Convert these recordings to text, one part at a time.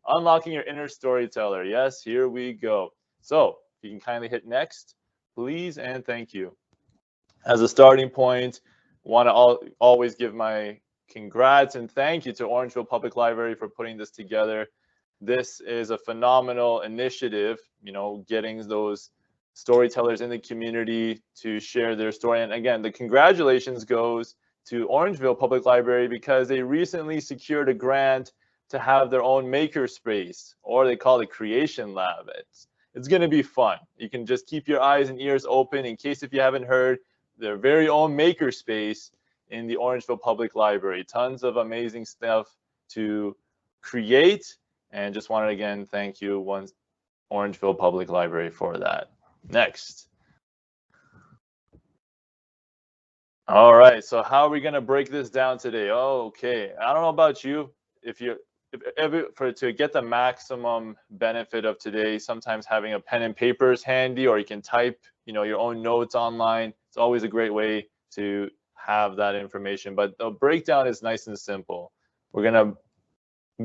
Unlocking your inner storyteller. Yes, here we go. So you can kindly hit next, please, and thank you. As a starting point, want to always give my congrats and thank you to Orangeville Public Library for putting this together. This is a phenomenal initiative, you know, getting those storytellers in the community to share their story. And again, the congratulations goes to Orangeville Public Library because they recently secured a grant to have their own makerspace, or they call it Creation Lab. It's going to be fun. You can just keep your eyes and ears open in case if you haven't heard, their very own makerspace in the Orangeville Public Library. Tons of amazing stuff to create, and just wanted to again thank you once Orangeville Public Library for that. Next. All right, so how are we going to break this down today? Okay, I don't know about you. To get the maximum benefit of today, sometimes having a pen and paper is handy, or you can type, you know, your own notes online. It's always a great way to have that information. But the breakdown is nice and simple. We're going to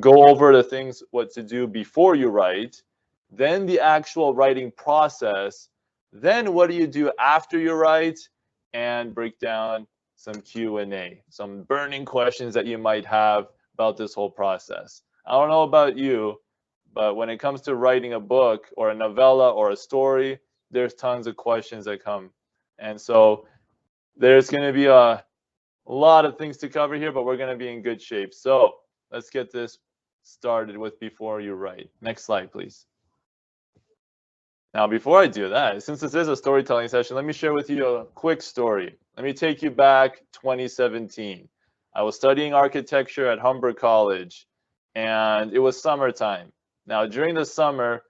go over the things, what to do before you write, then the actual writing process, then what do you do after you write, and break down some Q&A, some burning questions that you might have about this whole process. I don't know about you, but when it comes to writing a book or a novella or a story, there's tons of questions that come. And so there's going to be a lot of things to cover here, but we're going to be in good shape. So let's get this started with before you write. Next slide, please. Now, before I do that, since this is a storytelling session, let me share with you a quick story. Let me take you back 2017. I was studying architecture at Humber College, and it was summertime. Now, during the summer,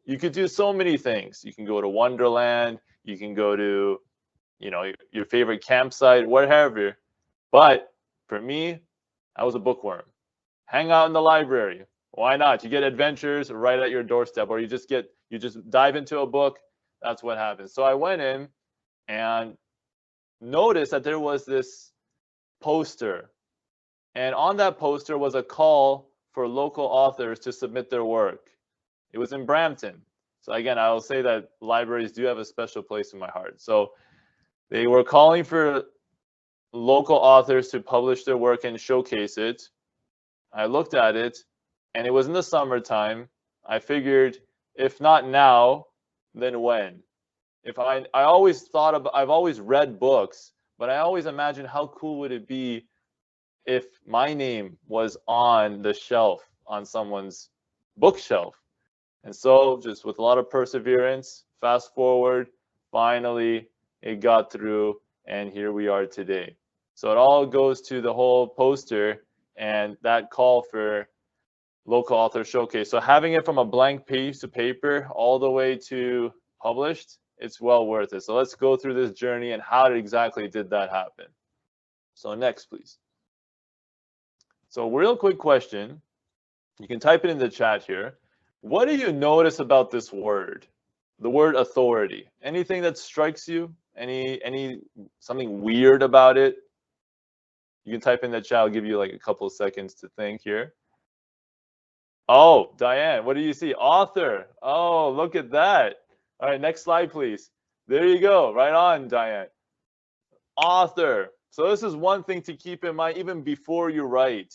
you could do so many things. You can go to Wonderland, you can go to, you know, your favorite campsite, wherever. But for me, I was a bookworm. Hang out in the library. Why not? You get adventures right at your doorstep, or you just dive into a book. That's what happens. So I went in and noticed that there was this poster, and on that poster was a call for local authors to submit their work. It was in Brampton. So again, I will say that libraries do have a special place in my heart. So they were calling for local authors to publish their work and showcase it. I looked at it, and it was in the summertime. I figured, if not now, then when? I've always read books, but I always imagined how cool would it be if my name was on the shelf, on someone's bookshelf. And so just with a lot of perseverance, fast forward, finally it got through, and here we are today. So it all goes to the whole poster and that call for local author showcase. So having it from a blank piece of paper all the way to published, it's well worth it. So let's go through this journey and how exactly did that happen. So next, please. So real quick question. You can type it in the chat here. What do you notice about this word? The word authority. Anything that strikes you? Something weird about it? You can type in the chat. I'll give you like a couple of seconds to think here. Oh, Diane, what do you see? Author. Oh, look at that. All right, next slide, please. There you go. Right on, Diane. Author. So this is one thing to keep in mind even before you write.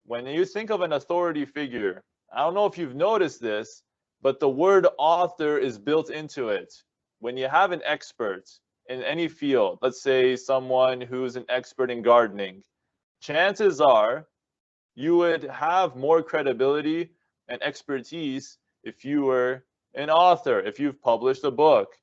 When you think of an authority figure, I don't know if you've noticed this, but the word author is built into it. When you have an expert in any field, let's say someone who's an expert in gardening, chances are you would have more credibility and expertise if you were an author, if you've published a book.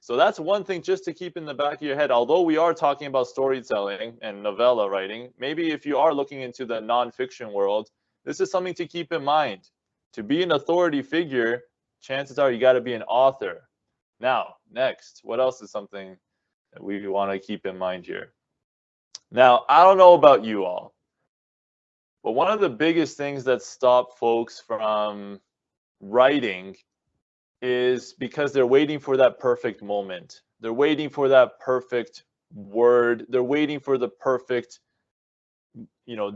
So that's one thing just to keep in the back of your head. Although we are talking about storytelling and novella writing, maybe if you are looking into the nonfiction world, this is something to keep in mind. To be an authority figure, chances are you got to be an author. Now, next, what else is something that we want to keep in mind here? Now, I don't know about you all, but one of the biggest things that stop folks from writing is because they're waiting for that perfect moment. They're waiting for that perfect word. They're waiting for the perfect,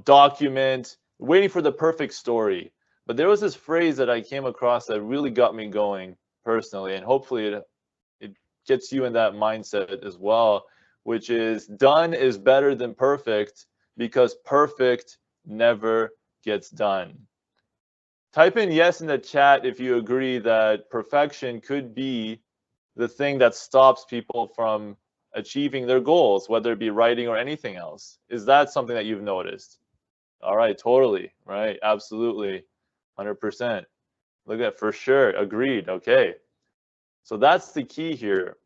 document, waiting for the perfect story. But there was this phrase that I came across that really got me going personally, and hopefully it gets you in that mindset as well, which is done is better than perfect because perfect never gets done. Type in yes in the chat if you agree that perfection could be the thing that stops people from achieving their goals, whether it be writing or anything else. Is that something that you've noticed? All right, totally, right? Absolutely, 100%. Look at for sure, agreed. Okay. So that's the key here.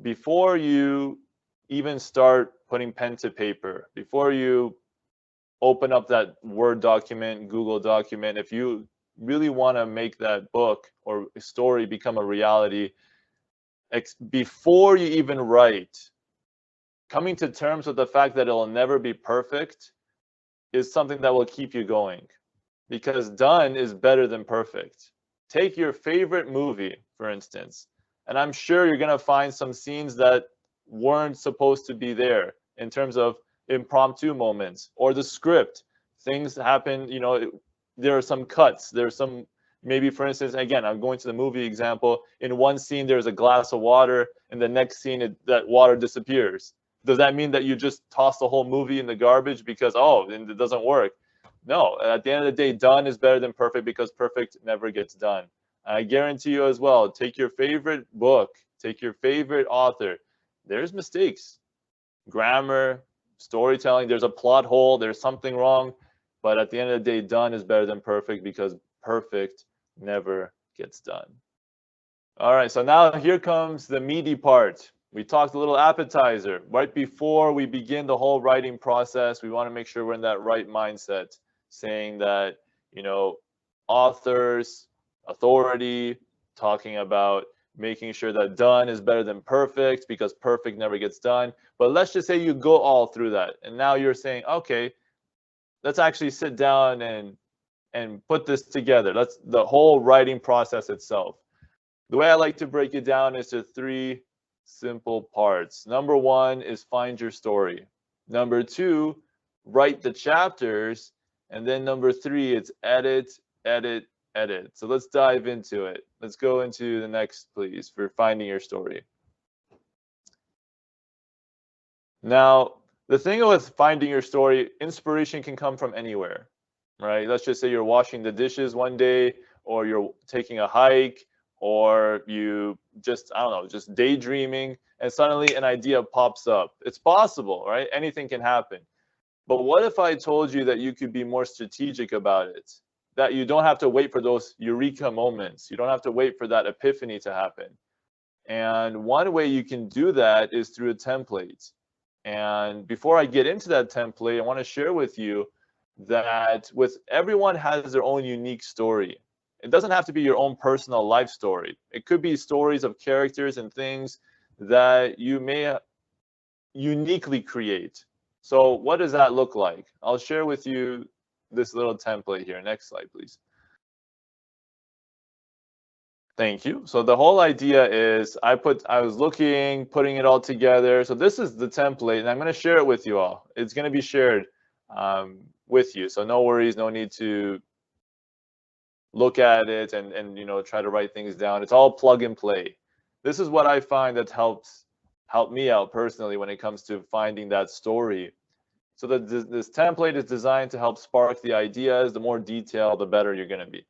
Before you even start putting pen to paper, before you open up that Word document, Google document, if you really want to make that book or story become a reality, before you even write, coming to terms with the fact that it'll never be perfect is something that will keep you going, because done is better than perfect. Take your favorite movie, for instance, and I'm sure you're going to find some scenes that weren't supposed to be there in terms of impromptu moments, or the script. Things happen, you know, there are some cuts, there's some, maybe for instance, again, I'm going to the movie example, in one scene there's a glass of water, and the next scene that water disappears. Does that mean that you just toss the whole movie in the garbage because, oh, and it doesn't work? No, at the end of the day, done is better than perfect because perfect never gets done. I guarantee you as well, take your favorite book, take your favorite author. There's mistakes. Grammar, storytelling, there's a plot hole, there's something wrong. But at the end of the day, done is better than perfect because perfect never gets done. All right, so now here comes the meaty part. We talked a little appetizer. Right before we begin the whole writing process, we want to make sure we're in that right mindset, saying that, you know, authors, authority, talking about making sure that done is better than perfect because perfect never gets done. But let's just say you go all through that. And now you're saying, okay, let's actually sit down and put this together. Let's the whole writing process itself. The way I like to break it down is to 3 simple parts. Number 1 is find your story. Number 2, write the chapters. And then number 3, it's edit, edit, edit. So let's dive into it. Let's go into the next, please, for finding your story. Now, the thing with finding your story, inspiration can come from anywhere, right? Let's just say you're washing the dishes one day, or you're taking a hike, or you just, I don't know, just daydreaming, and suddenly an idea pops up. It's possible, right? Anything can happen. But what if I told you that you could be more strategic about it? That you don't have to wait for those eureka moments. You don't have to wait for that epiphany to happen. And one way you can do that is through a template. And before I get into that template, I want to share with you that everyone has their own unique story. It doesn't have to be your own personal life story. It could be stories of characters and things that you may uniquely create. So what does that look like? I'll share with you this little template here. Next slide, please. Thank you. So the whole idea is I was putting it all together. So this is the template, and I'm going to share it with you all. It's going to be shared with you. So no worries, no need to look at it and you know, try to write things down. It's all plug and play. This is what I find that helped me out personally when it comes to finding that story. So that this template is designed to help spark the ideas. The more detailed, the better you're going to be.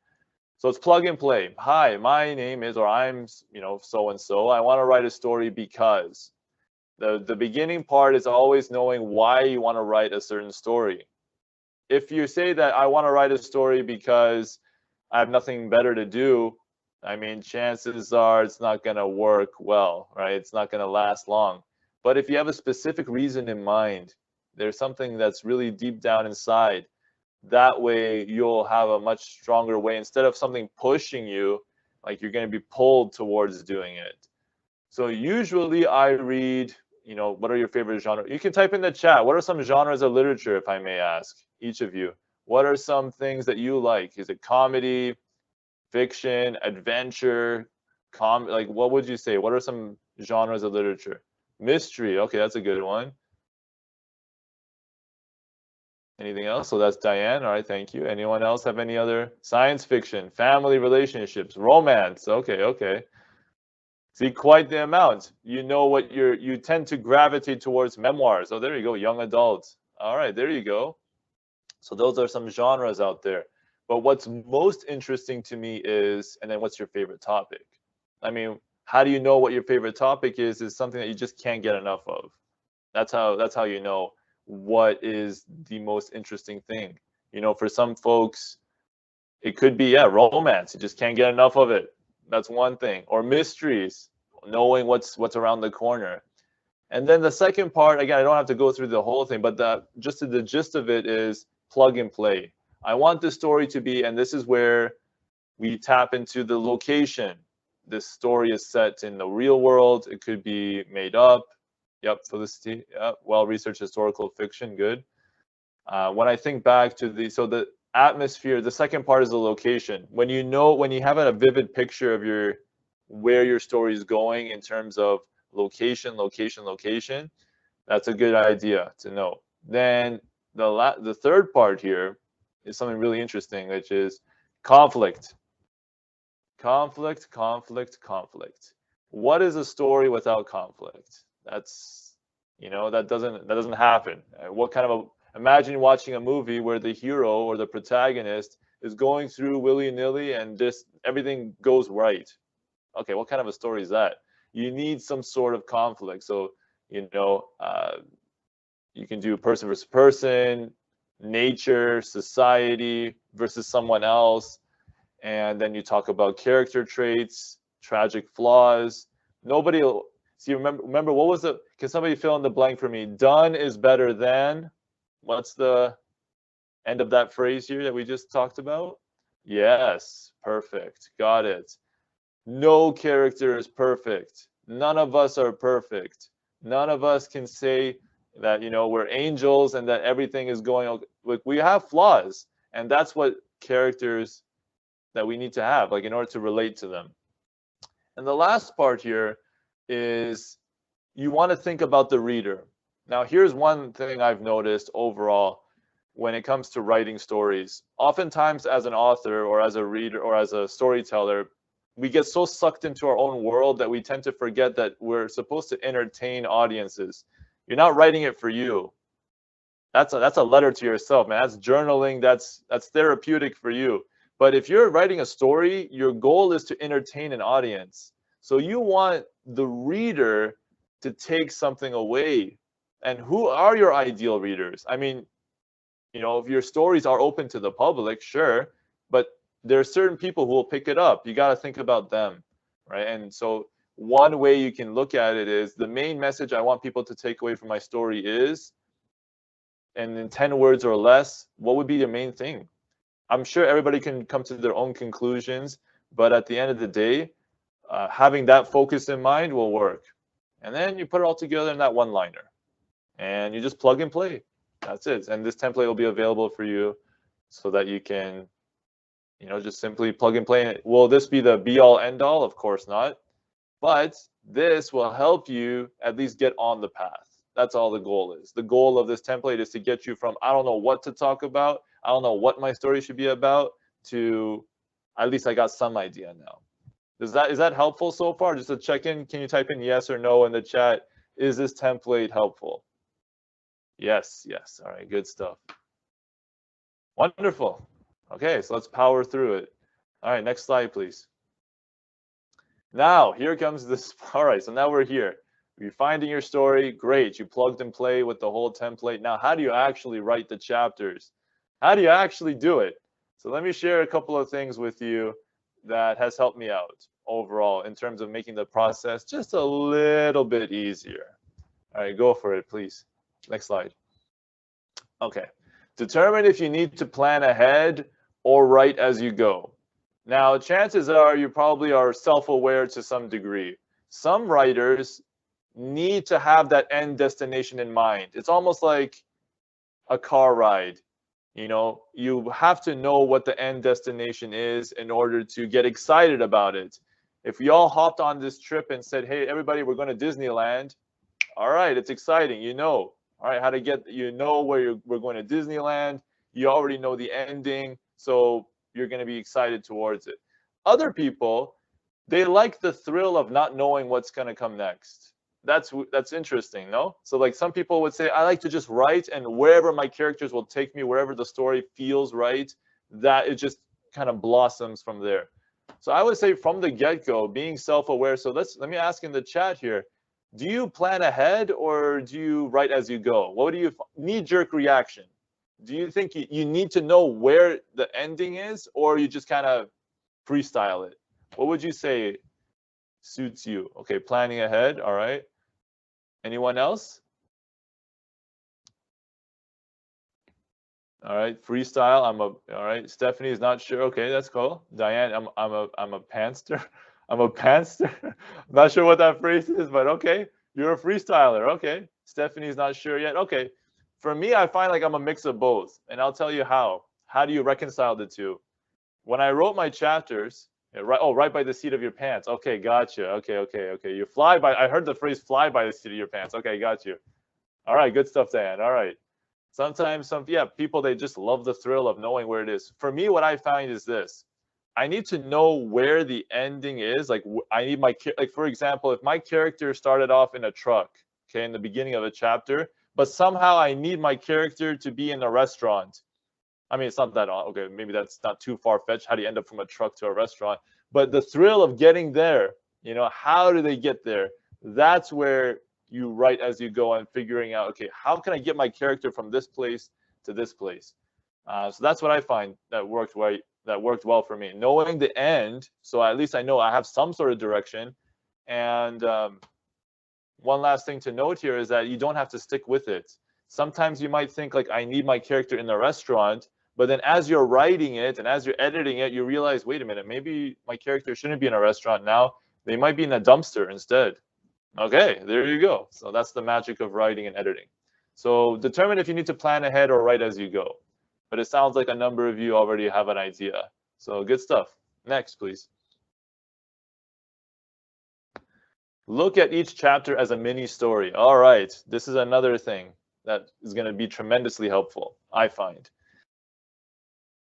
So it's plug and play. Hi, my name is, or I'm, you know, so and so. I want to write a story because. The beginning part is always knowing why you want to write a certain story. If you say that I want to write a story because I have nothing better to do, I mean, chances are it's not going to work well, right? It's not going to last long. But if you have a specific reason in mind, there's something that's really deep down inside, that way you'll have a much stronger way. Instead of something pushing you, like you're going to be pulled towards doing it. So usually I read, you know, what are your favorite genres? You can type in the chat. What are some genres of literature, if I may ask, each of you? What are some things that you like? Is it comedy, fiction, adventure, like what would you say? What are some genres of literature? Mystery. Okay, that's a good one. Anything else? So that's Diane. All right, thank you. Anyone else have any other? Science fiction, family relationships, romance. Okay, okay. See, quite the amount. You know what you tend to gravitate towards memoirs. Oh, there you go, young adults. All right, there you go. So those are some genres out there. But what's most interesting to me is, and then what's your favorite topic? I mean, how do you know what your favorite topic is something that you just can't get enough of. That's how you know what is the most interesting thing. You know, for some folks, it could be, yeah, romance. You just can't get enough of it. That's one thing. Or mysteries, knowing what's around the corner. And then the second part, again, I don't have to go through the whole thing, but just the gist of it is plug and play. I want the story to be, and this is where we tap into the location. This story is set in the real world. It could be made up. Yep, Felicity. Yep, well-researched historical fiction. Good. When I think back to the atmosphere, the second part is the location. When you have a vivid picture of where your story is going in terms of location, that's a good idea to know. Then the third part here is something really interesting, which is conflict. Conflict. What is a story without conflict? That doesn't happen. What kind of imagine watching a movie where the hero or the protagonist is going through willy-nilly and just everything goes right. Okay, what kind of a story is that? You need some sort of conflict. So, you can do person versus person, nature, society versus someone else. And then you talk about character traits, tragic flaws. Nobody will see. Remember what was the? Can somebody fill in the blank for me? Done is better than. What's the end of that phrase here that we just talked about? Yes, perfect. Got it. No character is perfect. None of us are perfect. None of us can say that we're angels and that everything is going okay. Like, we have flaws, and that's what characters that we need to have, like, in order to relate to them. And the last part here is you want to think about the reader. Now, here's one thing I've noticed overall when it comes to writing stories. Oftentimes, as an author or as a reader or as a storyteller, we get so sucked into our own world that we tend to forget that we're supposed to entertain audiences. You're not writing it for you. That's a letter to yourself, man. That's journaling. That's therapeutic for you. But if you're writing a story, your goal is to entertain an audience. So you want the reader to take something away. And who are your ideal readers? I mean, if your stories are open to the public, sure, but there are certain people who will pick it up. You got to think about them, right? And so one way you can look at it is the main message I want people to take away from my story is, and in 10 words or less, what would be the main thing? I'm sure everybody can come to their own conclusions, but at the end of the day, having that focus in mind will work. And then you put it all together in that one-liner, and you just plug and play. That's it. And this template will be available for you so that you can, just simply plug and play. Will this be the be-all, end-all? Of course not. But this will help you at least get on the path. That's all the goal is. The goal of this template is to get you from, I don't know what to talk about, I don't know what my story should be about, to at least I got some idea now. Is that helpful so far? Just to check in, can you type in yes or no in the chat? Is this template helpful? Yes. All right, good stuff. Wonderful. Okay, so let's power through it. All right, next slide, please. Now, here comes this. All right, so now we're here. You're finding your story. Great. You plugged and play with the whole template. Now, how do you actually write the chapters? How do you actually do it? So let me share a couple of things with you that has helped me out overall in terms of making the process just a little bit easier. All right, go for it, please. Next slide. Okay. Determine if you need to plan ahead or write as you go. Now, chances are you probably are self-aware to some degree. Some writers need to have that end destination in mind. It's almost like a car ride. You have to know what the end destination is in order to get excited about it. If we all hopped on this trip and said, hey, everybody, we're going to Disneyland, all right, it's exciting, All right, how to get, you know, where we're going to Disneyland. You already know the ending, so you're going to be excited towards it. Other people, they like the thrill of not knowing what's going to come next. That's interesting, no? So like some people would say, I like to just write, and wherever my characters will take me, wherever the story feels right, that it just kind of blossoms from there. So I would say from the get-go, being self-aware. So let me ask in the chat here, do you plan ahead or do you write as you go? What do you knee-jerk reaction? Do you think you need to know where the ending is, or you just kind of freestyle it? What would you say suits you? Okay, planning ahead. All right. Anyone else? All right, freestyle. All right. Stephanie is not sure. Okay, that's cool. Diane, I'm a pantster. I'm a pantster. I'm not sure what that phrase is, but okay. You're a freestyler. Okay. Stephanie's not sure yet. Okay. For me, I find like I'm a mix of both, and I'll tell you how. How do you reconcile the two? When I wrote my chapters, right by the seat of your pants. Okay, gotcha. Okay. You fly by. I heard the phrase "fly by the seat of your pants." Okay, got you. All right, good stuff, Diane. All right. Sometimes people, they just love the thrill of knowing where it is. For me, what I find is this: I need to know where the ending is. Like I need like for example, if my character started off in a truck, okay, in the beginning of a chapter, but somehow I need my character to be in a restaurant. I mean, it's not that okay. Maybe that's not too far fetched. How do you end up from a truck to a restaurant? But the thrill of getting there, you know, how do they get there? That's where you write as you go and figuring out, okay, how can I get my character from this place to this place? So that's what I find that worked well for me. Knowing the end, so at least I know I have some sort of direction. And one last thing to note here is that you don't have to stick with it. Sometimes you might think like I need my character in the restaurant, but then as you're writing it and as you're editing it, you realize, wait a minute, maybe my character shouldn't be in a restaurant now. They might be in a dumpster instead. Okay, there you go. So that's the magic of writing and editing. So determine if you need to plan ahead or write as you go. But it sounds like a number of you already have an idea. So good stuff. Next, please. Look at each chapter as a mini story. All right, this is another thing that is going to be tremendously helpful, I find.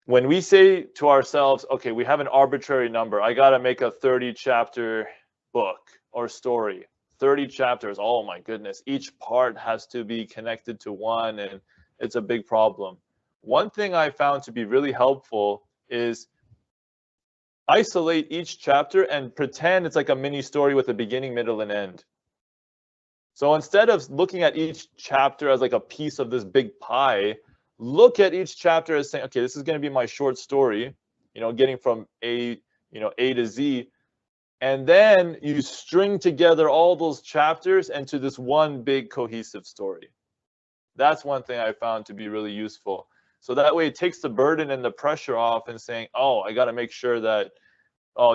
When we say to ourselves, okay, we have an arbitrary number. I got to make a 30-chapter book or story. 30 chapters. Oh my goodness. Each part has to be connected to one, and it's a big problem. One thing I found to be really helpful is isolate each chapter and pretend it's like a mini story with a beginning, middle, and end. So instead of looking at each chapter as like a piece of this big pie, look at each chapter as saying, okay, this is going to be my short story, you know, getting from A to Z. And then you string together all those chapters into this one big cohesive story. That's one thing I found to be really useful. So that way it takes the burden and the pressure off and saying, oh, I got to make sure that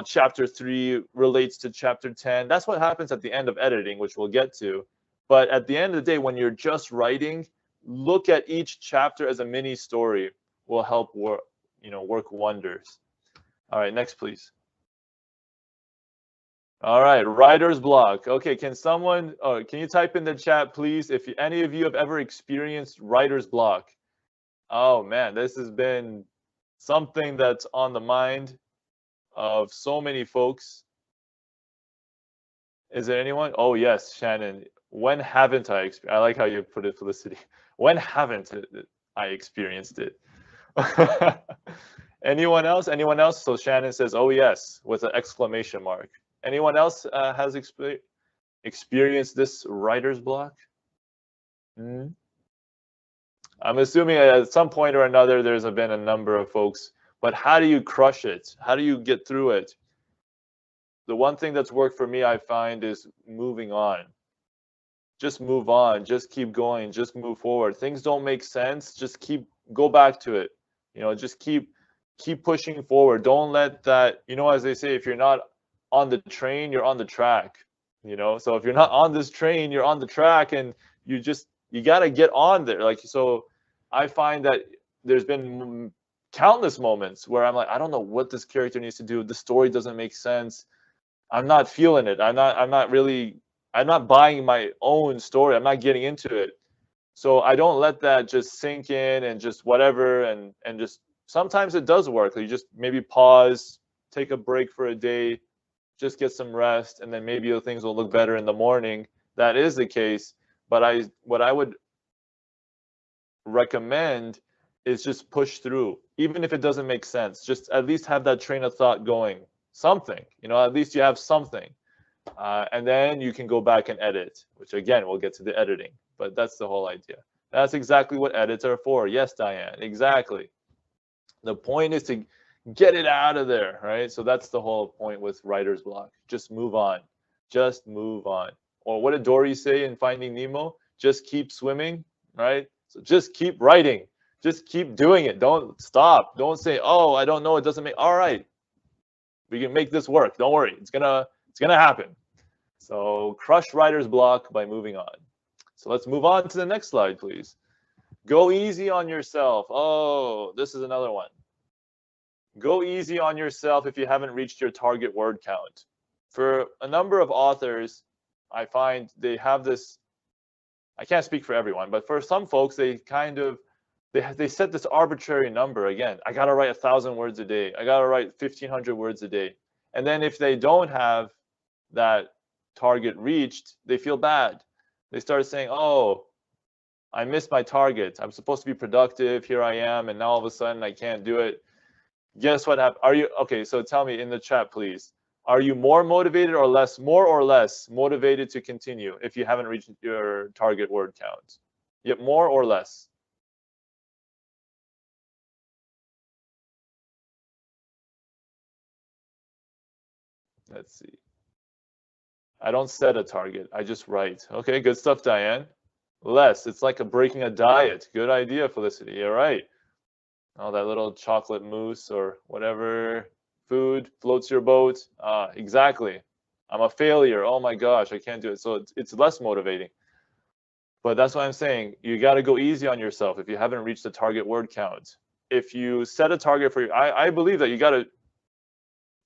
chapter 3 relates to chapter 10. That's what happens at the end of editing, which we'll get to. But at the end of the day, when you're just writing, look at each chapter as a mini story. Will help work wonders. All right, next, please. All right, writer's block. Okay, can you type in the chat, please, if any of you have ever experienced writer's block? Oh man, this has been something that's on the mind of so many folks. Is there anyone? Oh yes, Shannon. When haven't I experienced? I like how you put it, Felicity. When haven't I experienced it? Anyone else? Anyone else? So Shannon says, "Oh yes," with an exclamation mark. Anyone else has experienced this writer's block? I'm assuming at some point or another there's been a number of folks, but how do you crush it? How do you get through it? The one thing that's worked for me, I find, is moving on. Just move on, just keep going, just move forward. Things don't make sense, just go back to it. You know, just keep pushing forward. Don't let that, you know, as they say, if you're not on the train, you're on the track, you know. So if you're not on this train, you're on the track, and you got to get on there. Like, so I find that there's been countless moments where I'm like, I don't know what this character needs to do. The story doesn't make sense. I'm not feeling it. I'm not buying my own story. I'm not getting into it. So I don't let that just sink in and just whatever, and just sometimes it does work. You just maybe pause, take a break for a day, just get some rest, and then maybe things will look better in the morning. That is the case. But what I would recommend is just push through, even if it doesn't make sense. Just at least have that train of thought going. Something, at least you have something. And then you can go back and edit, which again, we'll get to the editing, but that's the whole idea. That's exactly what edits are for. Yes, Diane, exactly. The point is to get it out of there, right? So that's the whole point with writer's block. Just move on. Just move on. Or what did Dory say in Finding Nemo? Just keep swimming, right? So just keep writing. Just keep doing it. Don't stop. Don't say, oh, I don't know. It doesn't make. All right, we can make this work. Don't worry. It's gonna happen. So crush writer's block by moving on. So let's move on to the next slide, please. Go easy on yourself. Oh, this is another one. Go easy on yourself if you haven't reached your target word count. For a number of authors, I find they have this, I can't speak for everyone, but for some folks, they kind of, they set this arbitrary number. Again, I got to write 1,000 words a day. I got to write 1,500 words a day. And then if they don't have that target reached, they feel bad. They start saying, oh, I missed my target. I'm supposed to be productive. Here I am. And now all of a sudden I can't do it. Guess what happened? Are you, okay, so tell me in the chat, please. Are you more motivated or less motivated to continue if you haven't reached your target word count? Yep, more or less? Let's see. I don't set a target. I just write. Okay, good stuff, Diane. Less. It's like breaking a diet. Good idea, Felicity. You're right. Oh, that little chocolate mousse or whatever food floats your boat. Exactly. I'm a failure. Oh my gosh, I can't do it. So it's less motivating. But that's what I'm saying. You got to go easy on yourself if you haven't reached the target word count. If you set a target for you, I believe that you got to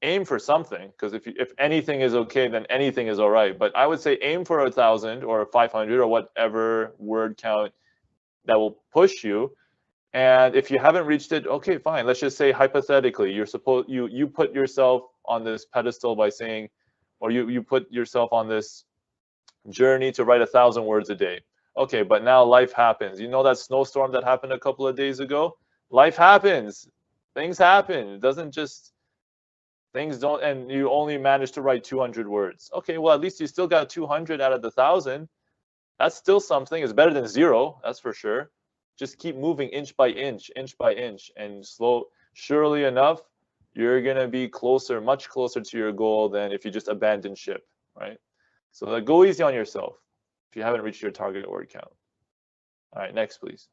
aim for something, because if anything is okay, then anything is all right. But I would say aim for 1,000 or 500 or whatever word count that will push you. And if you haven't reached it, okay, fine. Let's just say hypothetically, you put yourself on this pedestal by saying, or you put yourself on this journey to write 1,000 words a day. Okay, but now life happens. You know that snowstorm that happened a couple of days ago? Life happens. Things happen. It doesn't just, things don't, and you only managed to write 200 words. Okay, well, at least you still got 200 out of the 1,000. That's still something. It's better than 0, that's for sure. Just keep moving inch by inch, and surely enough, you're going to be closer, much closer to your goal than if you just abandon ship, right? So go easy on yourself if you haven't reached your target word count. All right, next, please.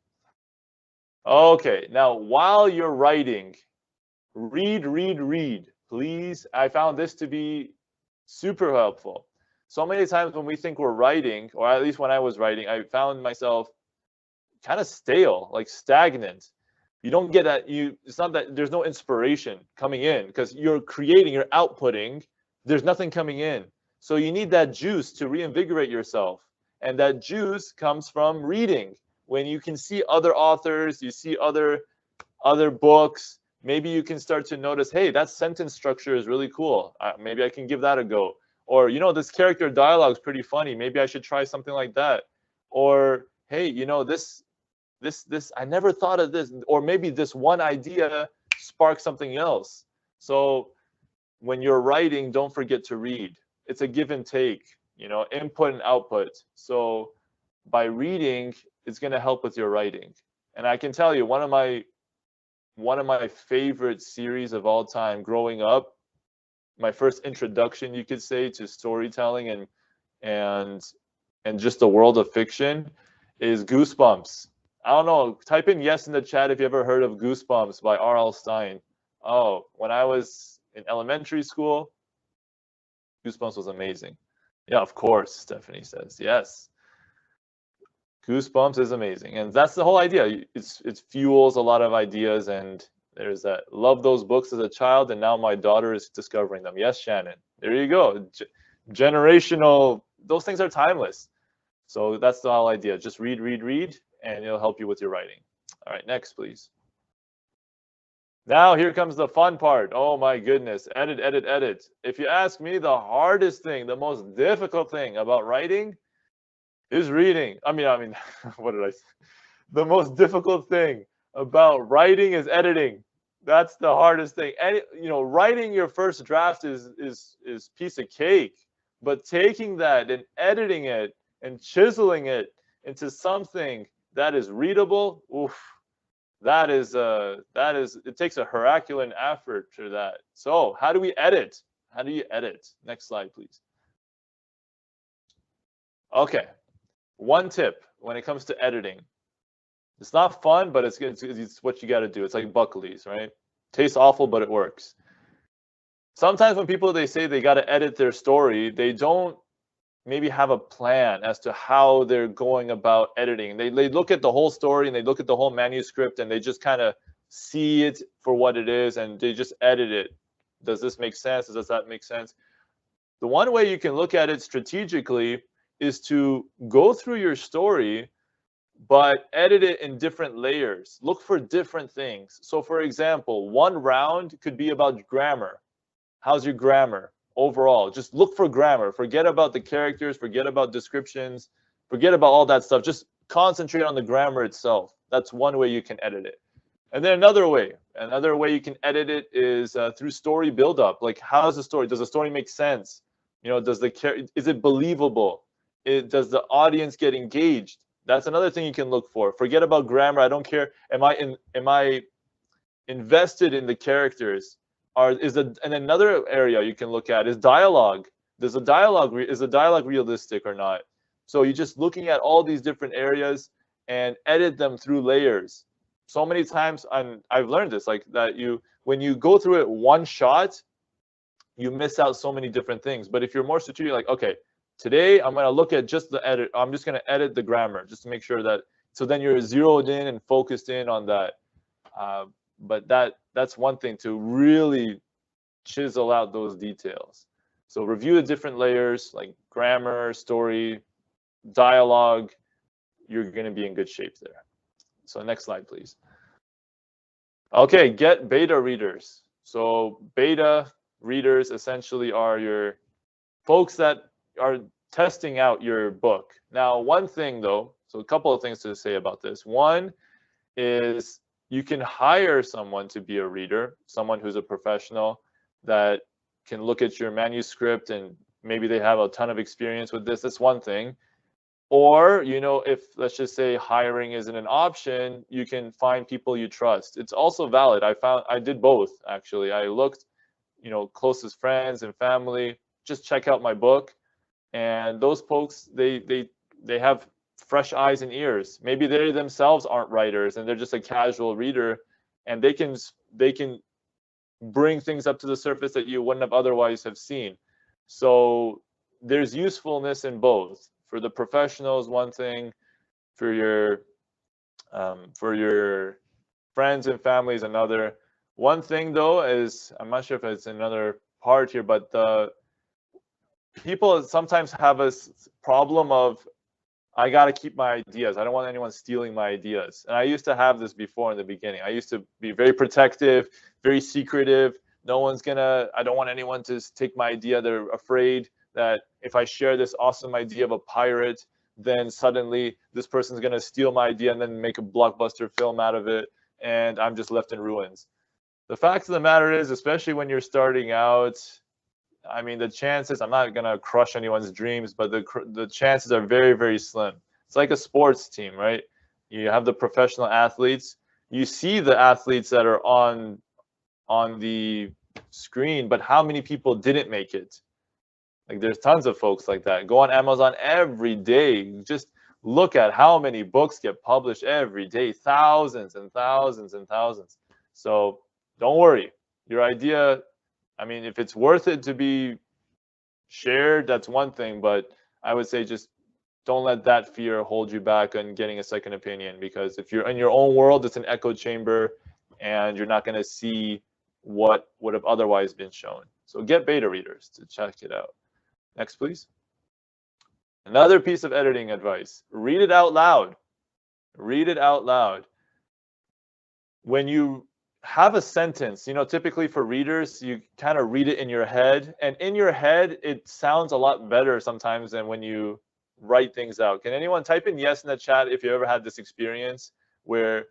Okay, now while you're writing, read, please. I found this to be super helpful. So many times when we think we're writing, or at least when I was writing, I found myself kind of stale, like stagnant. You don't get that. It's not that there's no inspiration coming in because you're creating, you're outputting. There's nothing coming in. So you need that juice to reinvigorate yourself. And that juice comes from reading. When you can see other authors, you see other books, maybe you can start to notice, hey, that sentence structure is really cool. Maybe I can give that a go. Or, this character dialogue is pretty funny. Maybe I should try something like that. Or, hey, this, I never thought of this. Or maybe this one idea sparks something else. So when you're writing, don't forget to read. It's a give and take, input and output. So by reading, it's going to help with your writing. And I can tell you, one of my favorite series of all time growing up, my first introduction, you could say, to storytelling and just the world of fiction is Goosebumps. I don't know, type in yes in the chat if you ever heard of Goosebumps by R.L. Stine. Oh, when I was in elementary school, Goosebumps was amazing. Yeah, of course, Stephanie says. Yes. Goosebumps is amazing. And that's the whole idea. It fuels a lot of ideas, and there's that. Love those books as a child, and now my daughter is discovering them. Yes, Shannon. There you go. Generational, those things are timeless. So that's the whole idea. Just read, and it'll help you with your writing. All right, next, please. Now here comes the fun part. Oh my goodness, edit, edit, edit. If you ask me, the hardest thing, the most difficult thing about writing is reading. I mean, what did I say? The most difficult thing about writing is editing. That's the hardest thing. And writing your first draft is piece of cake, but taking that and editing it and chiseling it into something that is readable, oof. That is it takes a Herculean effort for that. So how do we edit? How do you edit? Next slide, please. Okay, one tip when it comes to editing. It's not fun, but it's what you got to do. It's like Buckley's, right? Tastes awful, but it works. Sometimes when people they say they got to edit their story, they don't maybe have a plan as to how they're going about editing. They look at the whole story and they look at the whole manuscript and they just kind of see it for what it is and they just edit it. Does this make sense? Does that make sense? The one way you can look at it strategically is to go through your story but edit it in different layers. Look for different things. So for example, one round could be about grammar. How's your grammar? Overall, just look for grammar. Forget about the characters, forget about descriptions, forget about all that stuff. Just concentrate on the grammar itself. That's one way you can edit it. And then another way you can edit it is through story buildup. Like, how's the story? Does the story make sense? Is it believable? Does the audience get engaged? That's another thing you can look for. Forget about grammar. I don't care. Am I invested in the characters? And another area you can look at is dialogue. Is the dialogue realistic or not? So you're just looking at all these different areas and edit them through layers. So many times I've learned this, like that when you go through it one shot, you miss out so many different things. But if you're more strategic, like, okay, today I'm going to look at just the edit. I'm just going to edit the grammar just to make sure that, so then you're zeroed in and focused in on that. But that's one thing, to really chisel out those details. So review the different layers like grammar, story, dialogue. You're going to be in good shape there. So next slide, please. Okay, get beta readers. So beta readers essentially are your folks that are testing out your book. Now, one thing though, so a couple of things to say about this. One is you can hire someone to be a reader, someone who's a professional that can look at your manuscript and maybe they have a ton of experience with this. That's one thing. Or, if let's just say hiring isn't an option, you can find people you trust. It's also valid. I did both, actually. I looked, closest friends and family, just check out my book. And those folks, they have fresh eyes and ears. Maybe they themselves aren't writers and they're just a casual reader, and they can bring things up to the surface that you wouldn't have otherwise have seen. So there's usefulness in both. For the professionals, one thing. For your friends and families, another. One thing though is, I'm not sure if it's another part here, but the people sometimes have a problem of, I got to keep my ideas. I don't want anyone stealing my ideas. And I used to have this before in the beginning. I used to be very protective, very secretive. I don't want anyone to take my idea. They're afraid that if I share this awesome idea of a pirate, then suddenly this person's going to steal my idea and then make a blockbuster film out of it. And I'm just left in ruins. The fact of the matter is, especially when you're starting out, I mean, the chances, I'm not going to crush anyone's dreams, but the chances are very, very slim. It's like a sports team, right? You have the professional athletes. You see the athletes that are on the screen, but how many people didn't make it? Like, there's tons of folks like that. Go on Amazon every day. Just look at how many books get published every day. Thousands and thousands and thousands. So don't worry. Your idea, I mean, if it's worth it to be shared, that's one thing, but I would say just don't let that fear hold you back on getting a second opinion, because if you're in your own world, it's an echo chamber and you're not going to see what would have otherwise been shown. So get beta readers to check it out. Next, please. Another piece of editing advice, read it out loud. Read it out loud. When you have a sentence, you know, typically for readers, you kind of read it in your head, and in your head, it sounds a lot better sometimes than when you write things out. Can anyone type in yes in the chat if you ever had this experience where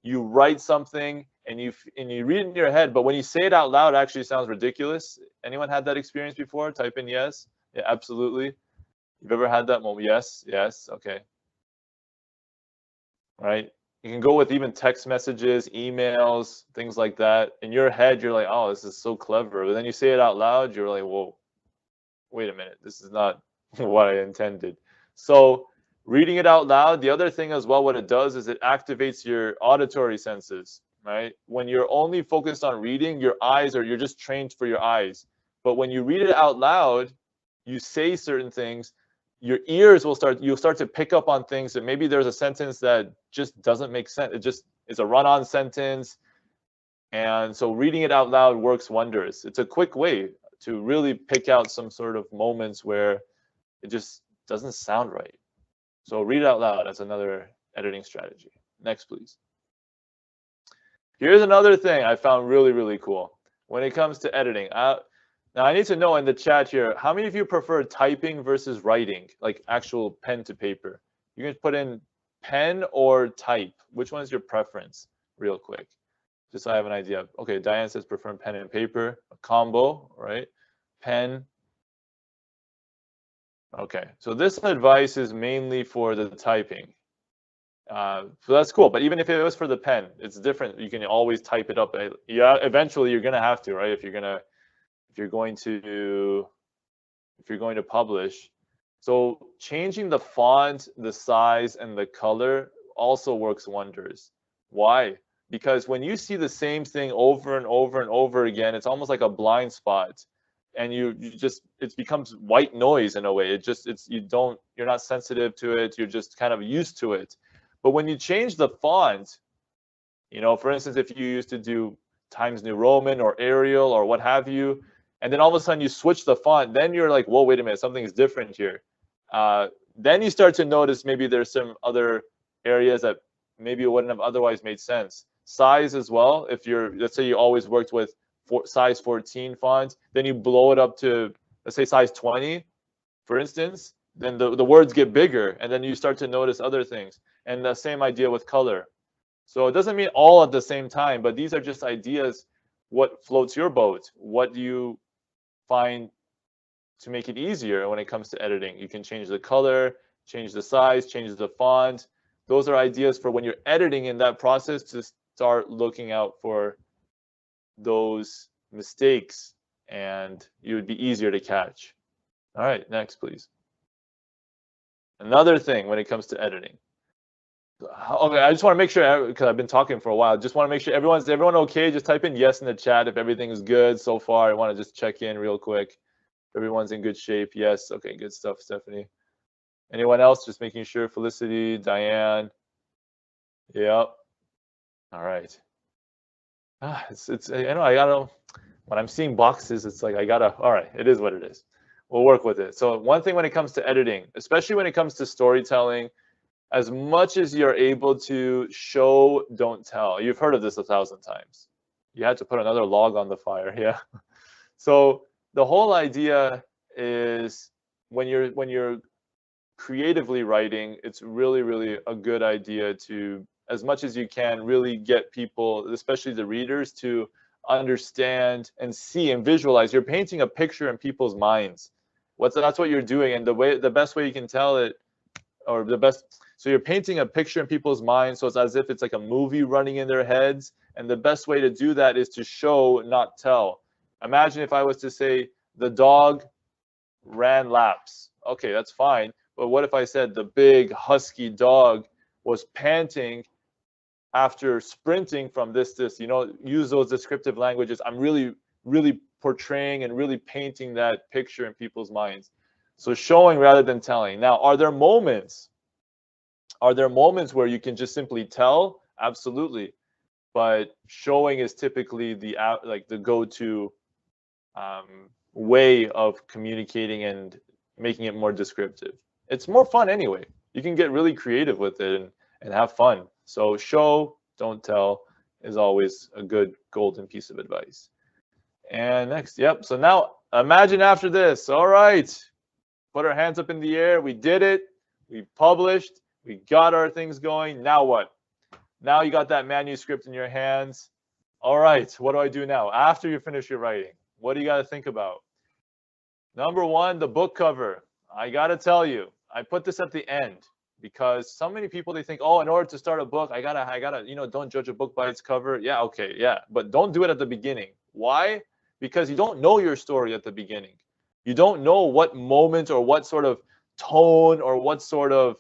you write something and you read it in your head, but when you say it out loud, it actually sounds ridiculous? Anyone had that experience before? Type in yes. Yeah, absolutely. You've ever had that moment? Yes, yes, okay. Right? You can go with even text messages, emails, things like that. In your head, you're like, oh, this is so clever. But then you say it out loud, you're like, whoa, wait a minute, this is not what I intended. So reading it out loud, the other thing as well, what it does is it activates your auditory senses, right? When you're only focused on reading, your eyes you're just trained for your eyes. But when you read it out loud, you say certain things, your ears you'll start to pick up on things that maybe there's a sentence that just doesn't make sense. It's a run-on sentence. And so reading it out loud works wonders. It's a quick way to really pick out some sort of moments where it just doesn't sound right. So read it out loud. That's another editing strategy. Next, please. Here's another thing I found really, really cool when it comes to editing. Now, I need to know in the chat here, how many of you prefer typing versus writing, like actual pen to paper? You can put in pen or type. Which one is your preference, real quick? Just so I have an idea. Okay, Diane says prefer pen and paper, a combo, right? Pen. Okay, so this advice is mainly for the typing. So that's cool. But even if it was for the pen, it's different. You can always type it up. Yeah, eventually you're gonna have to, right? If you're going to publish. So changing the font, the size, and the color also works wonders. Why? Because when you see the same thing over and over and over again, it's almost like a blind spot, and it becomes white noise in a way. You're not sensitive to it. You're just kind of used to it. But when you change the font, you know, for instance, if you used to do Times New Roman or Arial or what have you, and then all of a sudden you switch the font, then you're like, whoa, wait a minute, something's different here. Then you start to notice maybe there's some other areas that maybe it wouldn't have otherwise made sense. Size as well. If let's say you always worked with size 14 font, then you blow it up to, let's say, size 20, for instance, then the words get bigger, and then you start to notice other things. And the same idea with color. So it doesn't mean all at the same time, but these are just ideas. What floats your boat? What do you find to make it easier when it comes to editing? You can change the color, change the size, change the font. Those are ideas for when you're editing in that process to start looking out for those mistakes, and you would be easier to catch. All right, next, please. Another thing when it comes to editing. Okay, I just want to make sure, because I've been talking for a while, just want to make sure everyone okay? Just type in yes in the chat if everything is good so far. I want to just check in real quick. Everyone's in good shape. Yes. Okay, good stuff, Stephanie. Anyone else? Just making sure. Felicity, Diane. Yep. All right. It's you know, I gotta, when I'm seeing boxes, it's like all right, it is what it is. We'll work with it. So one thing when it comes to editing, especially when it comes to storytelling, as much as you're able to show, don't tell. You've heard of this 1,000 times. You had to put another log on the fire, yeah. So the whole idea is when you're creatively writing, it's really, really a good idea to, as much as you can, really get people, especially the readers, to understand and see and visualize. You're painting a picture in people's minds. That's what you're doing, and the best way you can tell it, or so you're painting a picture in people's minds, so it's as if it's like a movie running in their heads, and the best way to do that is to show, not tell. Imagine if I was to say, the dog ran laps. Okay, that's fine, but what if I said the big husky dog was panting after sprinting from this, you know, use those descriptive languages. I'm really, really portraying and really painting that picture in people's minds. So showing rather than telling. Now, are there moments where you can just simply tell? Absolutely. But showing is typically the go-to way of communicating and making it more descriptive. It's more fun anyway. You can get really creative with it and have fun. So show, don't tell is always a good golden piece of advice. And next, yep. So now imagine after this. All right, put our hands up in the air. We did it. We published. We got our things going. Now what? Now you got that manuscript in your hands. All right, what do I do now? After you finish your writing, what do you got to think about? Number one, the book cover. I got to tell you, I put this at the end because so many people, they think, oh, in order to start a book, I gotta, don't judge a book by its cover. Yeah, okay, yeah. But don't do it at the beginning. Why? Because you don't know your story at the beginning. You don't know what moment or what sort of tone or what sort of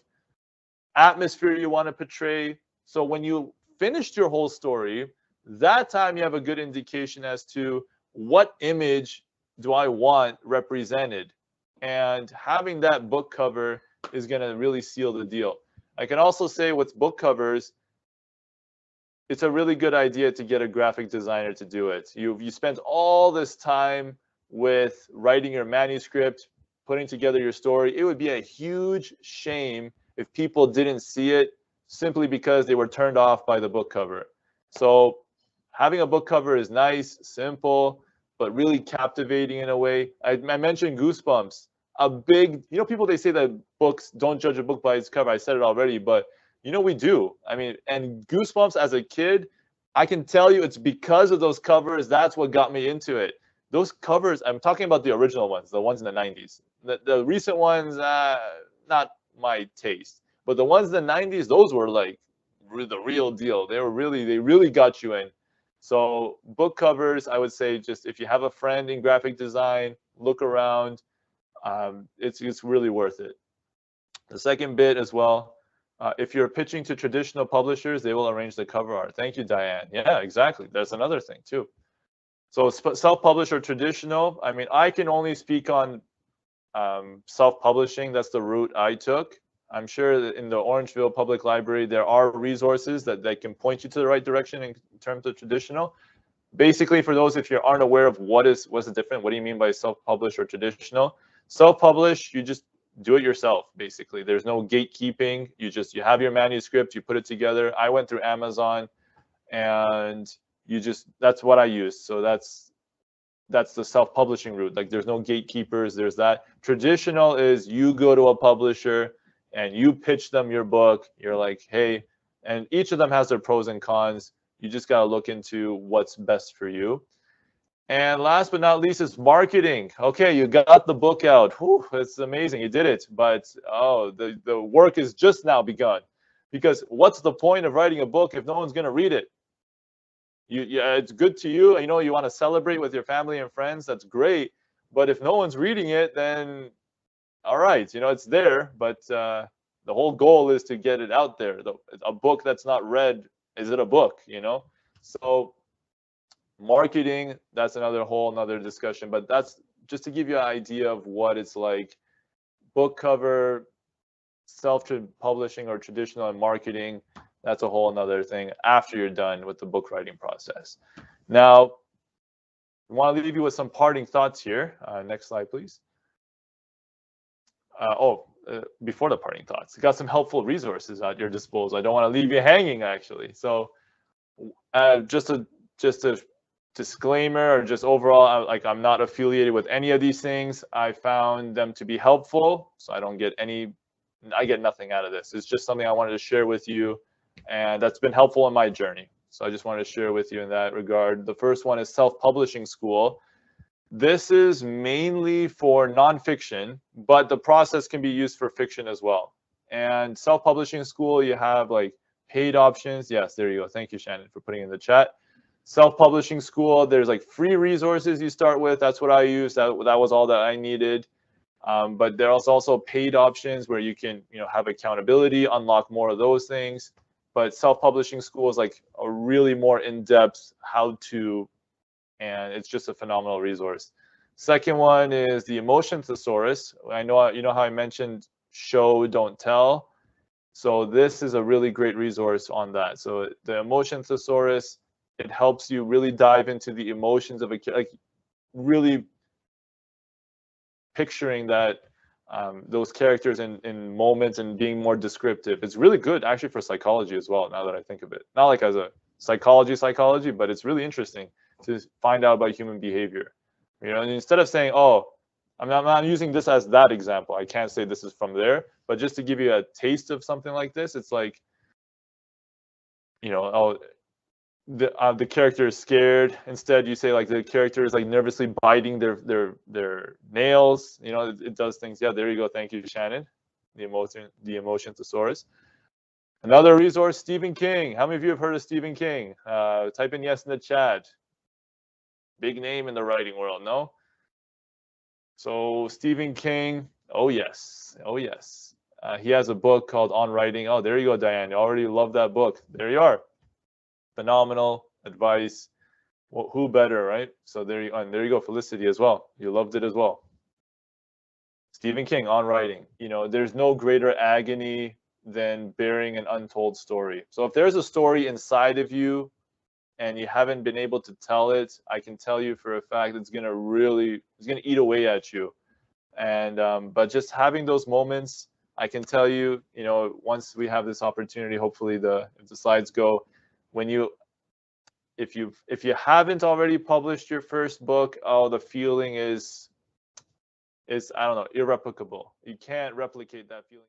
atmosphere you want to portray. So when you finished your whole story, that time you have a good indication as to what image do I want represented. And having that book cover is going to really seal the deal. I can also say with book covers, it's a really good idea to get a graphic designer to do it. You spent all this time with writing your manuscript, putting together your story. It would be a huge shame if people didn't see it simply because they were turned off by the book cover. So having a book cover is nice, simple, but really captivating in a way. I mentioned Goosebumps. A big, people, they say that books, don't judge a book by its cover. I said it already, but we do. I mean, and Goosebumps as a kid, I can tell you it's because of those covers. That's what got me into it. Those covers, I'm talking about the original ones, the ones in the 90s. The recent ones, not my taste. But the ones in the 90s, those were like the real deal. They really got you in. So book covers, I would say, just if you have a friend in graphic design, look around. It's really worth it. The second bit as well, if you're pitching to traditional publishers, they will arrange the cover art. Thank you, Diane. Yeah, exactly. That's another thing too. So self-published or traditional, I mean, I can only speak on self-publishing. That's the route I took. I'm sure that in the Orangeville Public Library, there are resources that can point you to the right direction in terms of traditional. Basically, for those, if you aren't aware of what's the difference, what do you mean by self-published or traditional? Self-published, you just do it yourself, basically. There's no gatekeeping. You have your manuscript, you put it together. I went through Amazon, and that's what I used. So that's the self-publishing route. Like, there's no gatekeepers, there's that. Traditional is you go to a publisher and you pitch them your book. You're like, hey, and each of them has their pros and cons. You just got to look into what's best for you. And last but not least is marketing. Okay, you got the book out. Whew, it's amazing. You did it. But, the work is just now begun. Because what's the point of writing a book if no one's going to read it? It's good to you. You want to celebrate with your family and friends. That's great. But if no one's reading it, then all right, it's there. But the whole goal is to get it out there. A book that's not read, is it a book? So marketing, that's another discussion. But that's just to give you an idea of what it's like. Book cover, self-publishing or traditional, and marketing. That's a whole another thing after you're done with the book writing process. Now, I want to leave you with some parting thoughts here. Next slide, please. Before the parting thoughts, got some helpful resources at your disposal. I don't want to leave you hanging, actually. So just a disclaimer, or just overall, I'm not affiliated with any of these things. I found them to be helpful, so I get nothing out of this. It's just something I wanted to share with you, and that's been helpful in my journey. So I just wanted to share with you in that regard. The first one is Self-Publishing School. This is mainly for nonfiction, but the process can be used for fiction as well. And Self-Publishing School, you have like paid options. Yes, there you go. Thank you, Shannon, for putting in the chat. Self-Publishing School, there's like free resources you start with. That's what I used. That was all that I needed. But there's also paid options where you can, have accountability, unlock more of those things. But Self-Publishing School is like a really more in-depth how-to, and it's just a phenomenal resource. Second one is the Emotion Thesaurus. I know, how I mentioned show, don't tell. So this is a really great resource on that. So the Emotion Thesaurus, it helps you really dive into the emotions of a kid, like really picturing that those characters in moments and being more descriptive. It's really good actually for psychology as well, now that I think of it. Not like as a psychology, but it's really interesting to find out about human behavior. You know, and instead of saying, oh, I'm not using this as that example. I can't say this is from there, but just to give you a taste of something like this, it's like, you know, oh, the character is scared. Instead, you say like the character is like nervously biting their nails. You know, it does things. Yeah, there you go. Thank you, Shannon. The emotion thesaurus. Another resource, Stephen King. How many of you have heard of Stephen King? Type in yes in the chat. Big name in the writing world, no? So Stephen King. Oh yes, oh yes. He has a book called On Writing. Oh, there you go, Diane. You already love that book. There you are. Phenomenal advice. Well, who better, right? So there you go, Felicity as well. You loved it as well. Stephen King, On Writing. You know, there's no greater agony than bearing an untold story. So if there's a story inside of you and you haven't been able to tell it, I can tell you for a fact it's gonna eat away at you. And but just having those moments, I can tell you, you know, once we have this opportunity, hopefully if the slides go, if you haven't already published your first book, oh, the feeling is I don't know, irreplicable. You can't replicate that feeling.